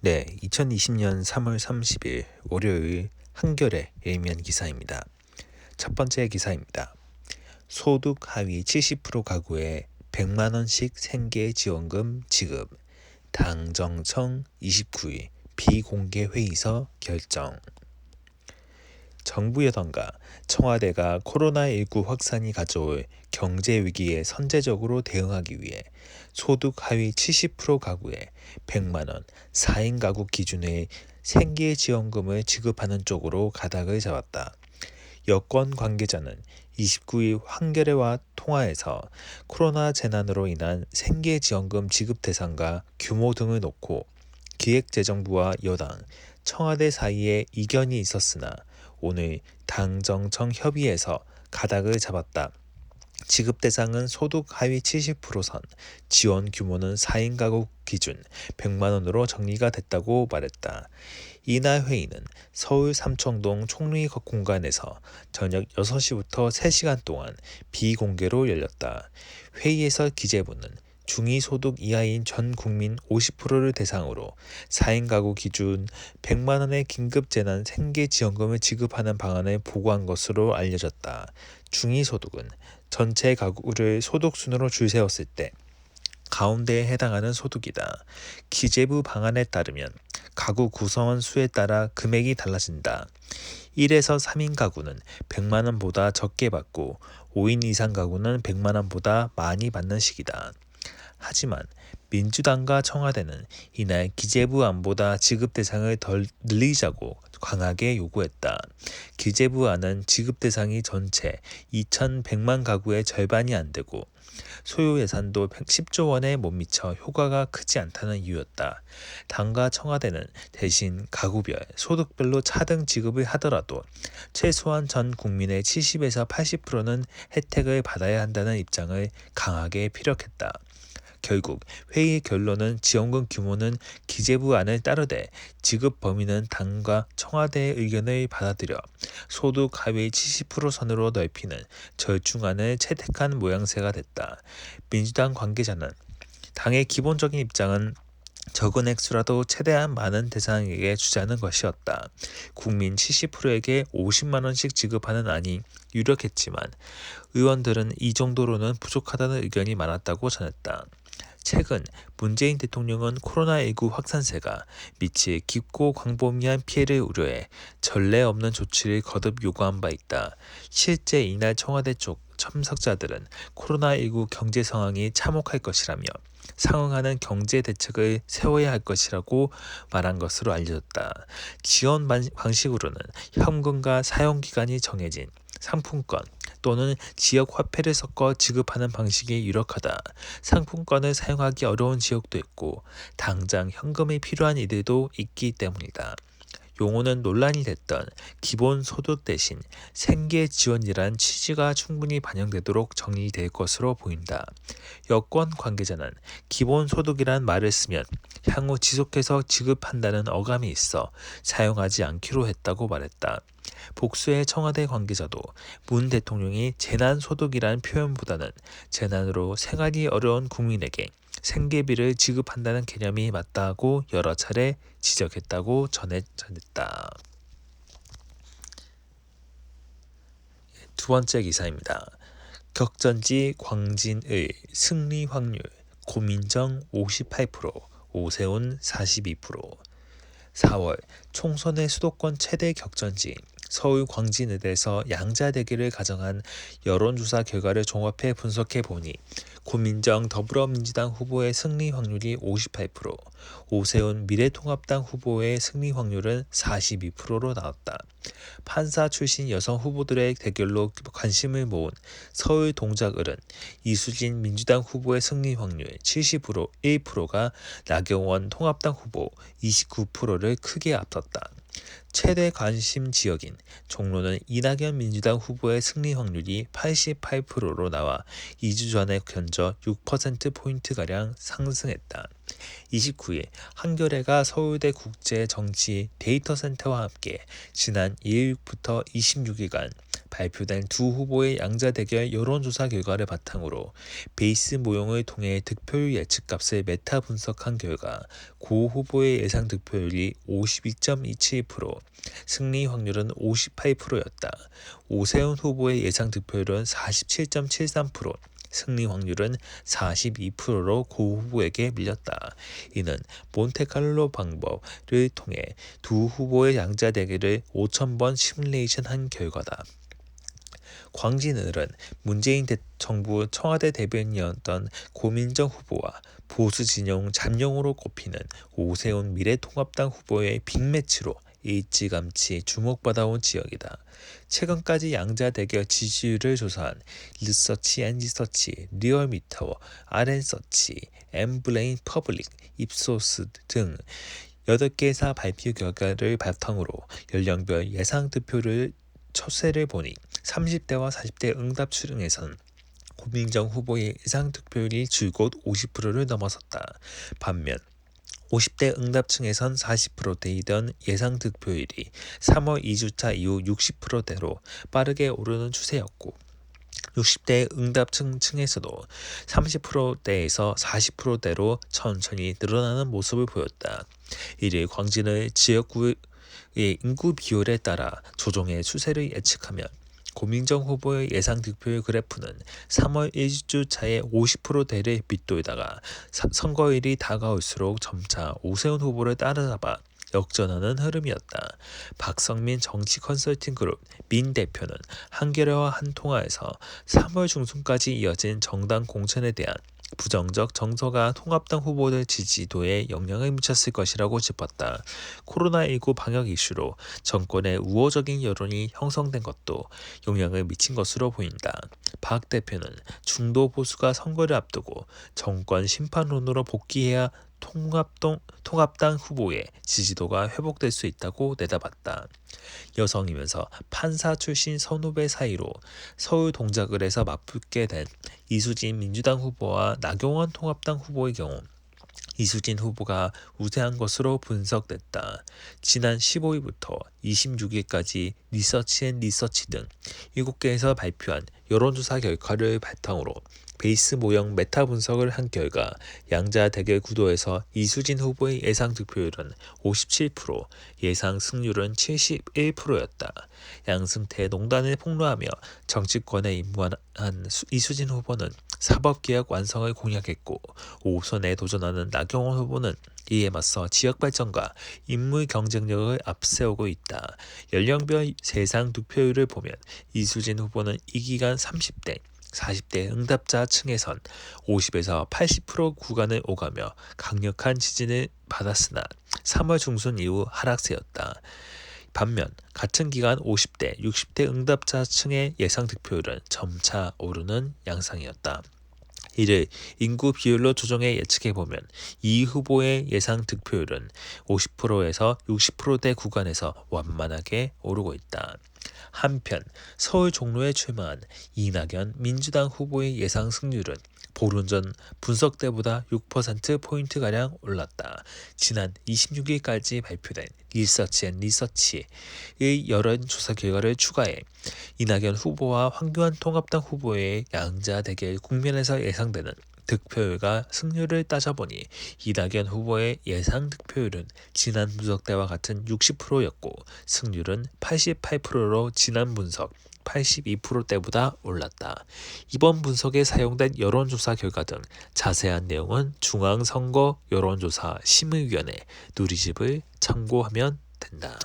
네, 2020년 3월 30일 월요일 한겨레 일면 기사입니다. 첫 번째 기사입니다. 소득 하위 70% 가구에 100만 원씩 생계 지원금 지급. 당정청 29일 비공개 회의서 결정. 정부 여당과 청와대가 코로나19 확산이 가져올 경제 위기에 선제적으로 대응하기 위해 소득 하위 70% 가구에 100만 원 4인 가구 기준의 생계지원금을 지급하는 쪽으로 가닥을 잡았다. 여권 관계자는 29일 한겨레와 통화에서 코로나 재난으로 인한 생계지원금 지급 대상과 규모 등을 놓고 기획재정부와 여당, 청와대 사이에 이견이 있었으나 오늘 당정청 협의에서 가닥을 잡았다. 지급 대상은 소득 하위 70%선, 지원 규모는 4인 가구 기준 100만 원으로 정리가 됐다고 말했다. 이날 회의는 서울 삼청동 총리 공간에서 저녁 6시부터 3시간 동안 비공개로 열렸다. 회의에서 기재부는 중위소득 이하인 전 국민 50%를 대상으로 4인 가구 기준 100만 원의 긴급재난 생계지원금을 지급하는 방안을 보고한 것으로 알려졌다. 중위소득은 전체 가구를 소득순으로 줄 세웠을 때 가운데에 해당하는 소득이다. 기재부 방안에 따르면 가구 구성원 수에 따라 금액이 달라진다. 1에서 3인 가구는 100만 원보다 적게 받고 5인 이상 가구는 100만 원보다 많이 받는 식이다. 하지만 민주당과 청와대는 이날 기재부 안보다 지급 대상을 덜 늘리자고 강하게 요구했다. 기재부 안은 지급 대상이 전체 2,100만 가구의 절반이 안 되고 소요 예산도 10조 원에 못 미쳐 효과가 크지 않다는 이유였다. 당과 청와대는 대신 가구별, 소득별로 차등 지급을 하더라도 최소한 전 국민의 70에서 80%는 혜택을 받아야 한다는 입장을 강하게 피력했다. 결국 회의 결론은 지원금 규모는 기재부 안을 따르되 지급 범위는 당과 청와대의 의견을 받아들여 소득 하위 70% 선으로 넓히는 절충안을 채택한 모양새가 됐다. 민주당 관계자는 당의 기본적인 입장은 적은 액수라도 최대한 많은 대상에게 주자는 것이었다. 국민 70%에게 50만 원씩 지급하는 안이 유력했지만 의원들은 이 정도로는 부족하다는 의견이 많았다고 전했다. 최근 문재인 대통령은 코로나19 확산세가 미칠 깊고 광범위한 피해를 우려해 전례 없는 조치를 거듭 요구한 바 있다. 실제 이날 청와대 쪽 참석자들은 코로나19 경제 상황이 참혹할 것이라며 상응하는 경제 대책을 세워야 할 것이라고 말한 것으로 알려졌다. 지원 방식으로는 현금과 사용기간이 정해진 상품권 또는 지역 화폐를 섞어 지급하는 방식이 유력하다. 상품권을 사용하기 어려운 지역도 있고 당장 현금이 필요한 이들도 있기 때문이다. 용어는 논란이 됐던 기본소득 대신 생계지원이란 취지가 충분히 반영되도록 정리될 것으로 보인다. 여권 관계자는 기본소득이란 말을 쓰면 향후 지속해서 지급한다는 어감이 있어 사용하지 않기로 했다고 말했다. 복수의 청와대 관계자도 문 대통령이 재난소득이란 표현보다는 재난으로 생활이 어려운 국민에게 생계비를 지급한다는 개념이 맞다고 여러 차례 지적했다고 전했다. 두 번째 기사입니다. 격전지 광진의 승리 확률 고민정 58%, 오세훈 42%. 4월 총선의 수도권 최대 격전지인 서울 광진을에서 양자대결을 가정한 여론조사 결과를 종합해 분석해 보니 고민정 더불어민주당 후보의 승리 확률이 58%, 오세훈 미래통합당 후보의 승리 확률은 42%로 나왔다. 판사 출신 여성 후보들의 대결로 관심을 모은 서울 동작을은 이수진 민주당 후보의 승리 확률 71%가 나경원 통합당 후보 29%를 크게 앞섰다. 최대 관심 지역인 종로는 이낙연 민주당 후보의 승리 확률이 88%로 나와 2주 전에 견저 6%포인트가량 상승했다. 29일 한겨레가 서울대 국제정치 데이터센터와 함께 지난 2일부터 26일간 발표된 두 후보의 양자 대결 여론조사 결과를 바탕으로 베이스 모형을 통해 득표율 예측값을 메타 분석한 결과 고 후보의 예상 득표율이 52.27%, 승리 확률은 58%였다. 오세훈 후보의 예상 득표율은 47.73%, 승리 확률은 42%로 고 후보에게 밀렸다. 이는 몬테칼로 방법을 통해 두 후보의 양자 대결을 5,000번 시뮬레이션한 결과다. 광진을은 문재인 정부 청와대 대변인이었던 고민정 후보와 보수 진영 잠룡으로 꼽히는 오세훈 미래통합당 후보의 빅매치로 일찌감치 주목받아온 지역이다. 최근까지 양자 대결 지지율을 조사한 리서치 리얼미터, RN서치, 엠블레인 퍼블릭, 입소스 등 8개사 발표 결과를 바탕으로 연령별 예상 득표를 추세를 보니 30대와 40대 응답 수능에선 고민정 후보의 예상 득표율이 줄곧 50%를 넘어섰다. 반면 50대 응답층에선 40%대이던 예상 득표율이 3월 2주차 이후 60%대로 빠르게 오르는 추세였고 60대 응답층에서도 30%대에서 40%대로 천천히 늘어나는 모습을 보였다. 이를 광진의 지역구의 인구 비율에 따라 조정의 추세를 예측하면 고민정 후보의 예상 득표율 그래프는 3월 1주 차에 50%대를 밑돌다가 선거일이 다가올수록 점차 오세훈 후보를 따라잡아 역전하는 흐름이었다. 박성민 정치 컨설팅 그룹 민 대표는 한겨레와 한 통화에서 3월 중순까지 이어진 정당 공천에 대한 부정적 정서가 통합당 후보들 지지도에 영향을 미쳤을 것이라고 짚었다. 코로나19 방역 이슈로 정권의 우호적인 여론이 형성된 것도 영향을 미친 것으로 보인다. 박 대표는 중도 보수가 선거를 앞두고 정권 심판론으로 복귀해야 통합당 후보의 지지도가 회복될 수 있다고 내다봤다. 여성이면서 판사 출신 선후배 사이로 서울 동작을에서 맞붙게 된 이수진 민주당 후보와 나경원 통합당 후보의 경우 이수진 후보가 우세한 것으로 분석됐다. 지난 15일부터 26일까지 리서치 등 7개에서 발표한 여론조사 결과를 바탕으로 베이스 모형 메타 분석을 한 결과 양자 대결 구도에서 이수진 후보의 예상 득표율은 57%, 예상 승률은 71%였다. 양승태 농단을 폭로하며 정치권에 입문한 이수진 후보는 사법개혁 완성을 공약했고 5선에 도전하는 나경원 후보는 이에 맞서 지역 발전과 인물 경쟁력을 앞세우고 있다. 연령별 세상 득표율을 보면 이수진 후보는 이 기간 30대, 40대 응답자 층에선 50에서 80% 구간을 오가며 강력한 지지를 받았으나 3월 중순 이후 하락세였다. 반면 같은 기간 50대, 60대 응답자 층의 예상 득표율은 점차 오르는 양상이었다. 이를 인구 비율로 조정해 예측해보면 이 후보의 예상 득표율은 50%에서 60%대 구간에서 완만하게 오르고 있다. 한편 서울 종로에 출마한 이낙연 민주당 후보의 예상 승률은 보름 전 분석 때보다 6%포인트가량 올랐다. 지난 26일까지 발표된 리서치의 여론조사 결과를 추가해 이낙연 후보와 황교안 통합당 후보의 양자 대결 국면에서 예상되는 득표율과 승률을 따져보니 이낙연 후보의 예상 득표율은 지난 분석 때와 같은 60%였고 승률은 88%로 지난 분석 82%대보다 올랐다. 이번 분석에 사용된 여론조사 결과 등 자세한 내용은 중앙선거 여론조사 심의위원회 누리집을 참고하면 된다.